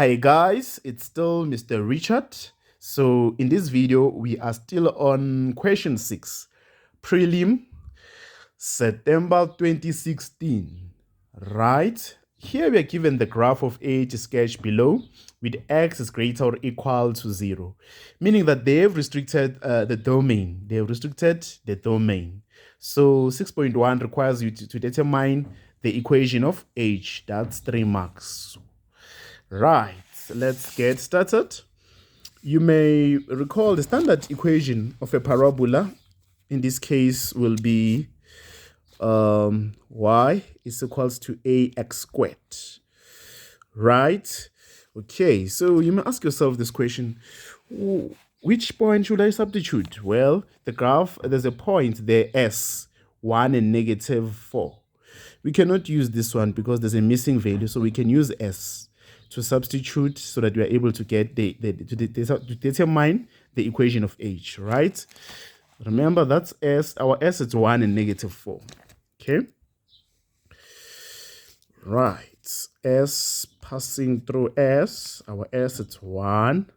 Hi guys, it's still Mr. Richard. So in this video, we are still on question 6, Prelim, September 2016, right? Here we are given the graph of age sketched below with x is greater or equal to 0, meaning that they have restricted the domain. They have restricted the domain. So 6.1 requires you to determine the equation of age. That's 3 marks. Right, let's get started. You may recall the standard equation of a parabola. In this case will be y is equals to ax squared. Right? Okay, so you may ask yourself this question. Which point should I substitute? Well, the graph, there's a point there, s, 1 and -4. We cannot use this one because there's a missing value, so we can use s to substitute so that we are able to get to determine the equation of h, right? Remember, that's s. Our s is 1 and -4. Okay. Right. S passing through s. Our s is 1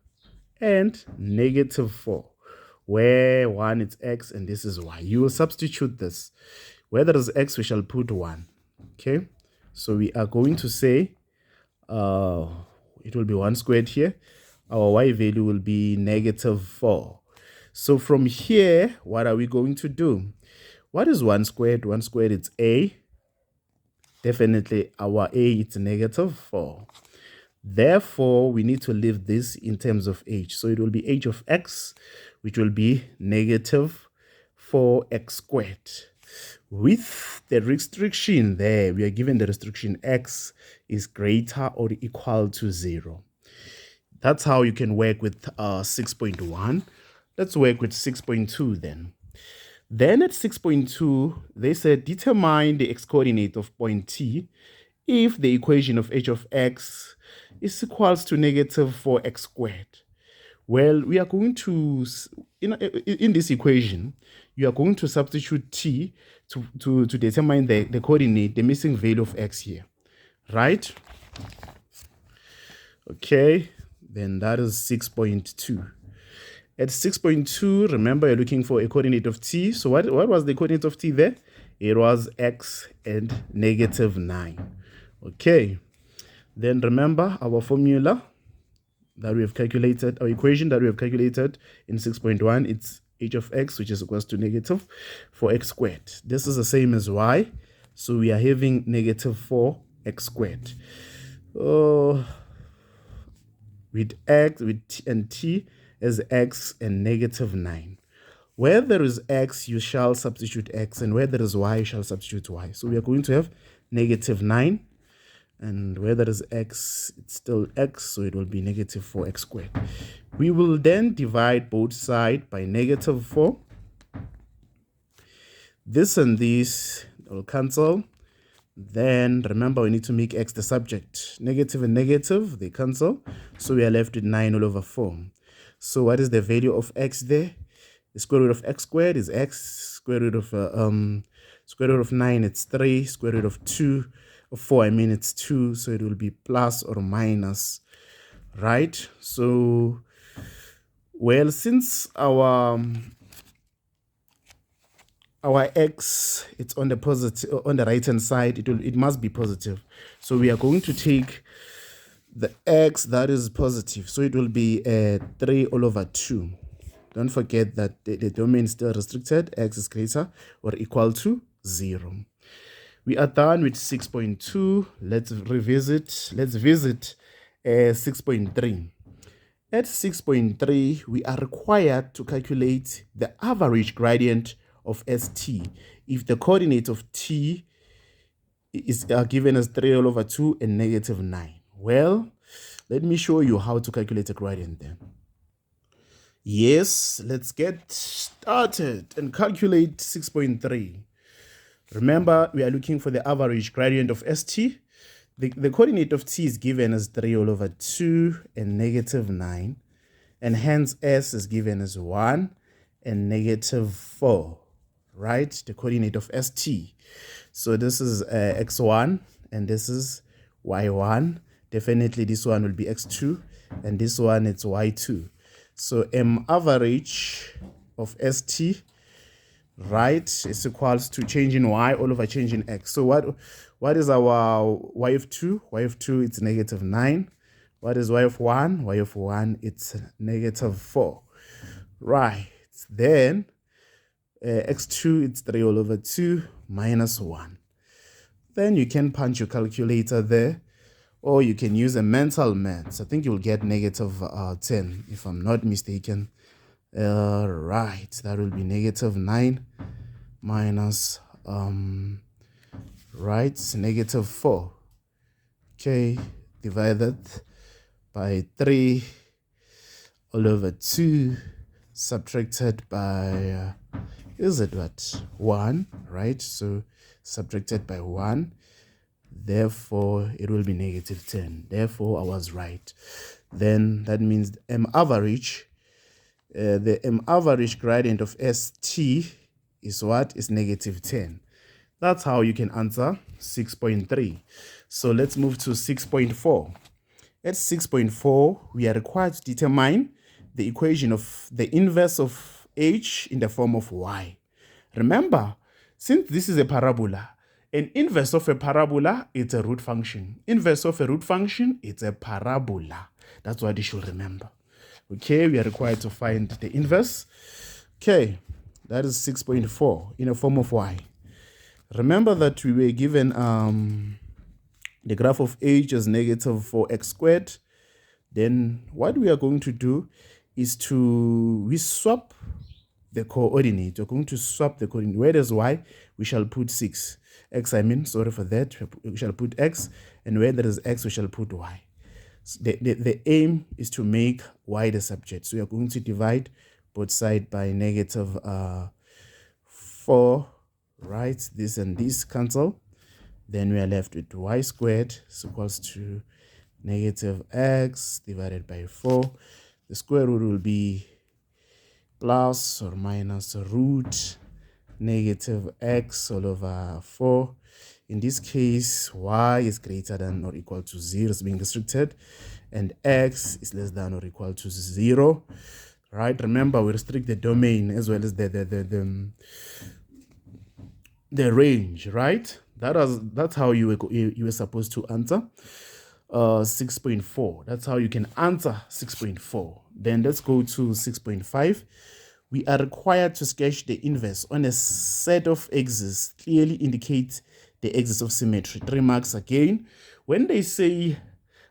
and -4. Where 1 is x and this is y. You will substitute this. Where there is x, we shall put 1. Okay. So we are going to say it will be 1 squared here. Our y value will be -4. So from here, what are we going to do? What is 1 squared? 1 squared is a. Definitely our a is -4. Therefore, we need to leave this in terms of h. So it will be h of x, which will be -4x squared. With the restriction there, we are given the restriction x is greater or equal to 0. That's how you can work with 6.1. Let's work with 6.2 then. Then at 6.2, they said determine the x-coordinate of point T if the equation of h of x is equals to -4x squared. Well, we are going to, in this equation, you are going to substitute t to determine the coordinate, the missing value of x here, right? Okay, then that is 6.2. At 6.2, remember you're looking for a coordinate of t. So what was the coordinate of t there? It was x and -9. Okay, then remember our formula that we have calculated, our equation that we have calculated in 6.1, it's h of x, which is equals to -4x squared. This is the same as y, so we are having -4x squared. With x, with t and t as x and -9. Where there is x, you shall substitute x, and where there is y, you shall substitute y. So we are going to have -9. And where there is x, it's still x, so it will be -4x squared. We will then divide both sides by -4. This and this will cancel. Then remember, we need to make x the subject. Negative and negative, they cancel. So we are left with 9 all over 4. So what is the value of x there? The square root of x squared is x. Square root of 9, it's 3. Square root of 2. 4, it's 2, so it will be plus or minus, right? So, well, since our x, it's on the positive, on the right hand side, it must be positive. So we are going to take the x that is positive, so it will be 3 all over 2. Don't forget that the domain is still restricted. X is greater or equal to 0. We are done with 6.2. Let's visit 6.3. At 6.3, we are required to calculate the average gradient of ST if the coordinate of t is given as 3 all over 2 and -9. Well, let me show you how to calculate a gradient then. Yes, let's get started and calculate 6.3. Remember, we are looking for the average gradient of ST. The coordinate of t is given as 3 all over 2 and -9. And hence S is given as 1 and -4, right? The coordinate of ST. So this is x1 and this is y1. definitely this one will be x2, and this one it's y2. So m average of st, right, is equals to change in y all over change in x. So what is our y of 2? Y of 2, it's negative 9. What is y of 1? Y of 1, it's negative 4. Right. Then x2, it's 3 all over 2 minus 1. Then you can punch your calculator there, or you can use a mental maths. I think you'll get negative 10, if I'm not mistaken. Right, that will be negative 9 minus, right, negative 4. Okay, divided by 3 all over 2, subtracted by, is it what? 1, right? So subtracted by 1. Therefore, it will be negative 10. Therefore, I was right. Then that means m average, the m average gradient of st is what? Is negative 10. That's how you can answer 6.3. So let's move to 6.4. At 6.4, we are required to determine the equation of the inverse of h in the form of y. Remember, since this is a parabola, an inverse of a parabola, it's a root function. Inverse of a root function, it's a parabola. That's what you should remember. Okay, we are required to find the inverse. Okay, that is 6.4 in a form of y. Remember that we were given the graph of h as negative 4x squared. Then what we are going to do is we swap the coordinate. We're going to swap the coordinate. Where there's y, we shall put 6. X, I mean, sorry for that. We shall put x. And where there is x, we shall put y. So the aim is to make y the subject. So we are going to divide both sides by negative 4. Right? This and this cancel. Then we are left with y squared is equals to negative x divided by 4. The square root will be plus or minus root negative x all over 4. In this case, y is greater than or equal to 0 is being restricted, and x is less than or equal to 0. Right? Remember, we restrict the domain as well as the range, right? That's how you were supposed to answer 6.4. That's how you can answer 6.4. Then let's go to 6.5. We are required to sketch the inverse on a set of axes. Clearly indicate the axis of symmetry. 3 marks again. When they say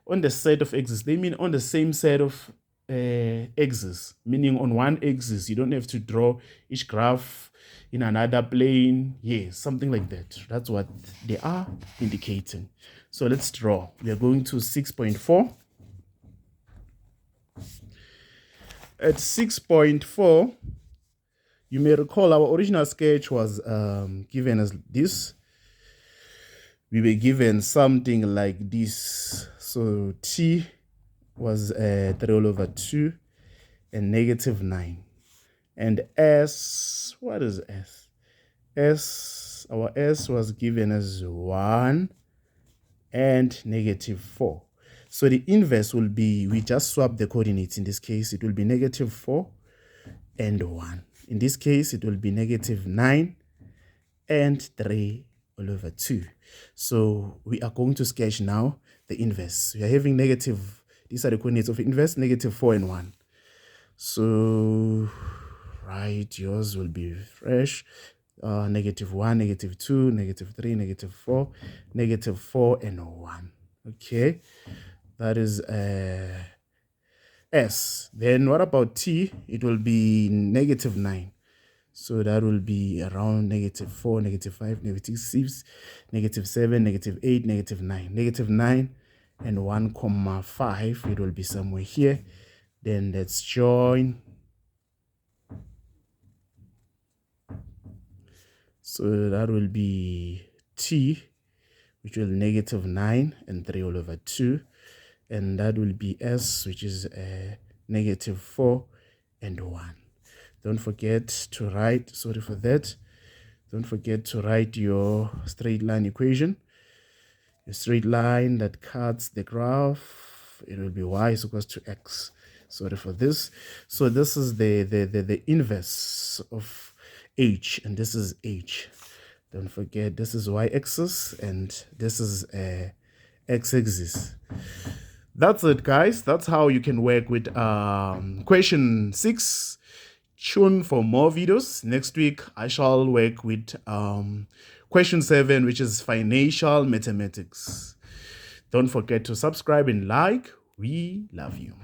on the set of axes, they mean on the same set of axes, meaning on one axis. You don't have to draw each graph in another plane. Yes, something like that. That's what they are indicating. So let's draw. We are going to 6.4. At 6.4, you may recall our original sketch was given as this. We were given something like this. So t was 3 all over 2 and negative 9. And s, what is s? S, our s was given as 1 and negative 4. So the inverse will be, we just swap the coordinates. In this case, it will be negative 4 and 1. In this case, it will be negative 9 and 3 all over 2. So we are going to sketch now the inverse. We are having negative, these are the coordinates of inverse, negative 4 and 1. So, right, yours will be fresh. Negative 1, negative 2, negative 3, negative 4, negative 4 and 1. Okay, that is S. Then what about T? It will be negative 9. So that will be around negative 4, negative 5, negative 6, negative 7, negative 8, negative 9. Negative 9 and 1,5. It will be somewhere here. Then let's join. So that will be T, which will negative 9 and 3 all over 2. And that will be S, which is negative 4 and 1. Don't forget to write, sorry for that. Don't forget to write your straight line equation. a straight line that cuts the graph. It will be y is equals to x. Sorry for this. So this is the inverse of h, and this is h. Don't forget, this is y-axis, and this is x-axis. That's it, guys. That's how you can work with question 6. Tune for more videos. Next week, I shall work with question 7, which is financial mathematics. Don't forget to subscribe and like. We love you.